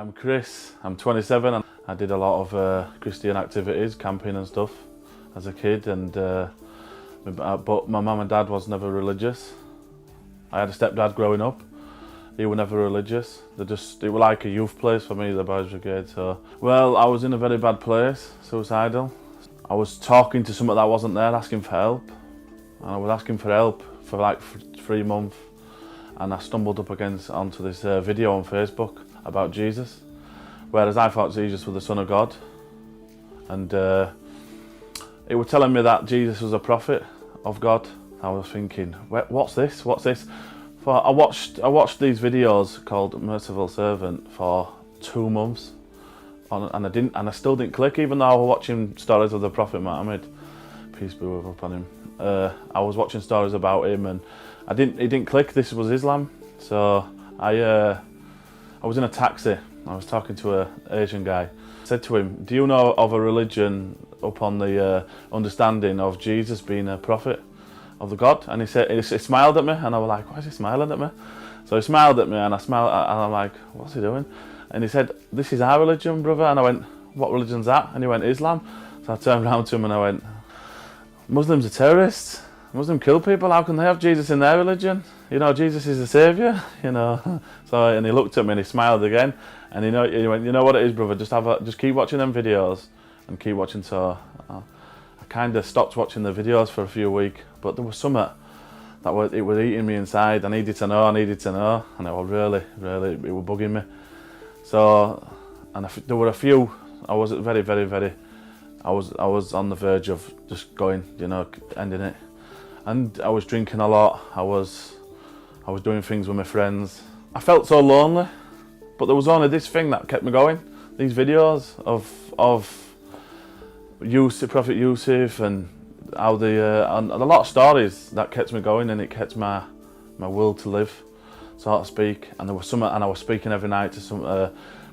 I'm Chris, I'm 27 and I did a lot of Christian activities, camping and stuff as a kid, and but my mum and dad was never religious. I had a stepdad growing up, he was never religious. It was like a youth place for me, the boys brigade. So, well, I was in a very bad place, suicidal. I was talking to someone that wasn't there, asking for help. And I was asking for help for like 3 months. And I stumbled up onto this video on Facebook about Jesus, whereas I thought Jesus was the Son of God, and it was telling me that Jesus was a prophet of God. I was thinking, what's this? What's this? I watched these videos called Merciful Servant for 2 months, and I still didn't click, even though I was watching stories of the Prophet Muhammad, peace be upon him. I was watching stories about him, and it didn't click. This was Islam. So I was in a taxi. I was talking to an Asian guy. I said to him, do you know of a religion upon the understanding of Jesus being a prophet of the God? And he smiled at me, and I was like, why is he smiling at me? So he smiled at me, and I smiled, and I'm like, what's he doing? And he said, this is our religion, brother. And I went, what religion's that? And he went, Islam. So I turned around to him and I went, Muslims are terrorists. Muslims kill people. How can they have Jesus in their religion? You know, Jesus is the saviour. You know. So, and he looked at me and he smiled again, and he went, you know what it is, brother. Just keep watching them videos and keep watching. So I kind of stopped watching the videos for a few weeks, but there was something that it was eating me inside. I needed to know, and it was really, it was bugging me. So, and there were a few. I was very, very. I was on the verge of just going, you know, ending it. And I was drinking a lot. I was doing things with my friends. I felt so lonely, but there was only this thing that kept me going. These videos of Yusuf, Prophet Yusuf, and how and a lot of stories that kept me going, and it kept my will to live, so to speak. And there was something, and I was speaking every night to some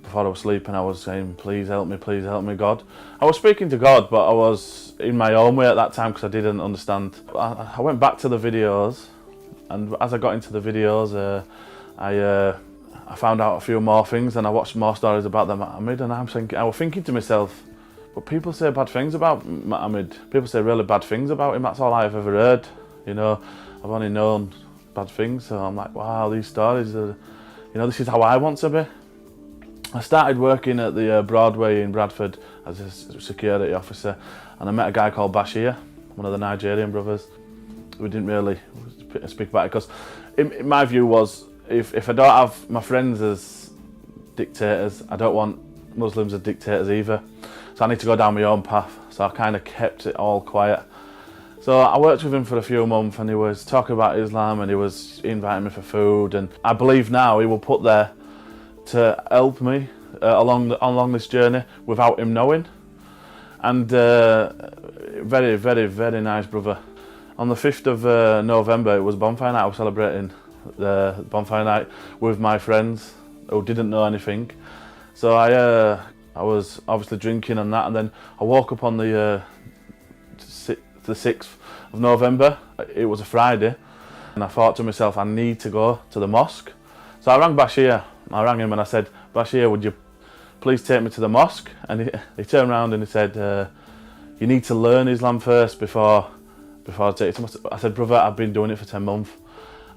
before I was sleeping. I was saying, please help me, God. I was speaking to God, but I was in my own way at that time because I didn't understand. I went back to the videos, and as I got into the videos, I found out a few more things, and I watched more stories about the Muhammad, and I was thinking to myself, but people say bad things about Muhammad. People say really bad things about him. That's all I've ever heard. You know, I've only known bad things. So I'm like, wow, these stories are, you know, this is how I want to be. I started working at the Broadway in Bradford as a security officer, and I met a guy called Bashir, one of the Nigerian brothers. We didn't really speak about it because in my view was, if I don't have my friends as dictators, I don't want Muslims as dictators either. So I need to go down my own path. So I kind of kept it all quiet. So I worked with him for a few months, and he was talking about Islam, and he was inviting me for food, and I believe now he will put there to help me along this journey without him knowing. And very, very nice brother. On the 5th of November, it was bonfire night. I was celebrating the bonfire night with my friends who didn't know anything. So I was obviously drinking and that, and then I woke up on the 6th of November. It was a Friday, and I thought to myself, I need to go to the mosque. So I rang Bashir. I rang him and I said, Bashir, would you please take me to the mosque? And he turned around and he said, you need to learn Islam first before I take you to mosque. I said, brother, I've been doing it for 10 months.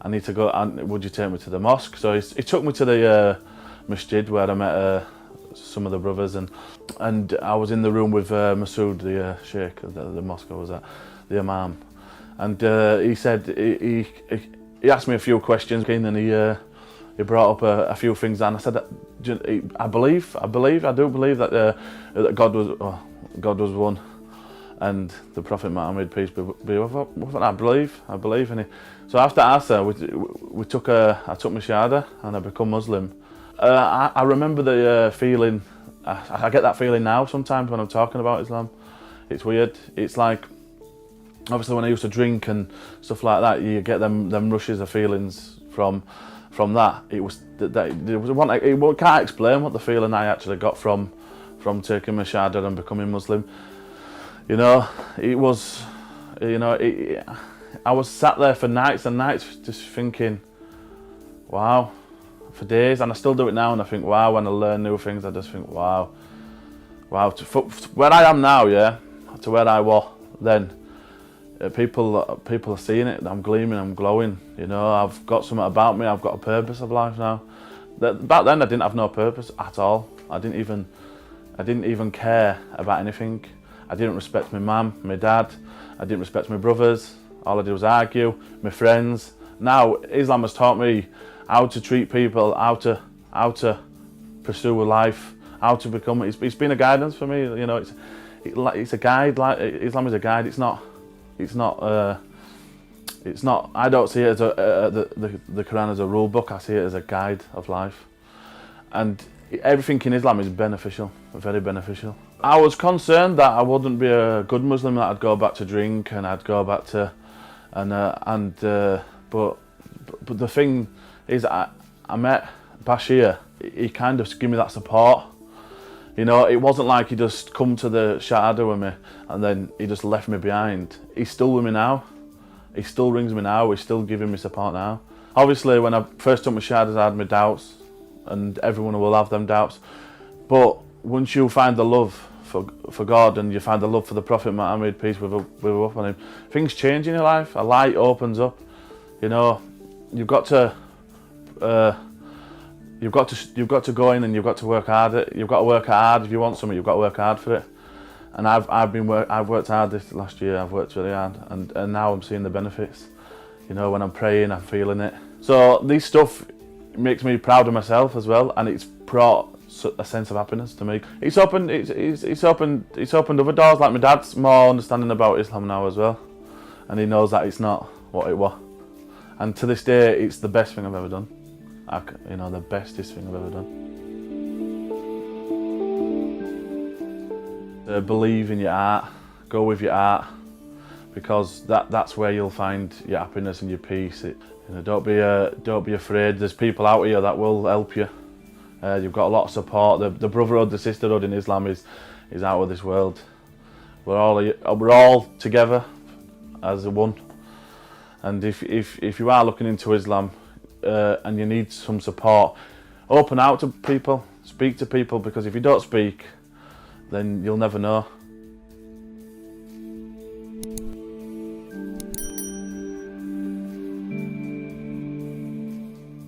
I need to go, and would you take me to the mosque? So he took me to the masjid where I met some of the brothers, and I was in the room with Masood, the sheikh of the mosque I was at, the imam. And he said, he asked me a few questions, and then he brought up a few things, and I said, I do believe that God was one, and the Prophet Muhammad, peace be with him. I believe, and so after Asal, I took my shahada, and I become Muslim. I remember the feeling. I get that feeling now sometimes when I'm talking about Islam. It's weird. It's like, obviously when I used to drink and stuff like that, you get them rushes of feelings from that. It was one. I can't explain what the feeling I actually got from taking my shahada and becoming Muslim. You know, it was, you know, I was sat there for nights and nights just thinking, wow, for days, and I still do it now. And I think, wow, when I learn new things, I just think, wow, where I am now, yeah, to where I was then. People are seeing it. I'm gleaming. I'm glowing. You know, I've got something about me. I've got a purpose of life now. Back then, I didn't have no purpose at all. I didn't even care about anything. I didn't respect my mum, my dad. I didn't respect my brothers. All I did was argue. My friends. Now, Islam has taught me how to treat people, how to pursue a life, how to become. It's been a guidance for me. You know, it's a guide. Like Islam is a guide. It's not. I don't see it as the Qur'an as a rule book. I see it as a guide of life, and everything in Islam is beneficial, very beneficial. I was concerned that I wouldn't be a good Muslim, that I'd go back to drink and I'd go back to, but the thing is, I met Bashir. He kind of gave me that support. You know, it wasn't like he just come to the Shahada with me and then he just left me behind. He's still with me now. He still rings me now. He's still giving me support now. Obviously, when I first took my Shahadas, I had my doubts, and everyone will have them doubts. But once you find the love for God and you find the love for the Prophet Muhammad, peace be upon him, things change in your life. A light opens up. You know, you've got to go in and you've got to work hard. You've got to work hard if you want something. You've got to work hard for it. And I've worked hard this last year. I've worked really hard, and now I'm seeing the benefits. You know, when I'm praying, I'm feeling it. So this stuff makes me proud of myself as well, and it's brought a sense of happiness to me. It's opened other doors. Like my dad's more understanding about Islam now as well, and he knows that it's not what it was. And to this day, it's the best thing I've ever done. You know, the bestest thing I've ever done. Believe in your art, go with your art, because that's where you'll find your happiness and your peace. You know, don't be afraid. There's people out here that will help you. You've got a lot of support. The brotherhood, the sisterhood in Islam is out of this world. We're all together as a one. And if you are looking into Islam and you need some support, open out to people, speak to people, because if you don't speak, then you'll never know.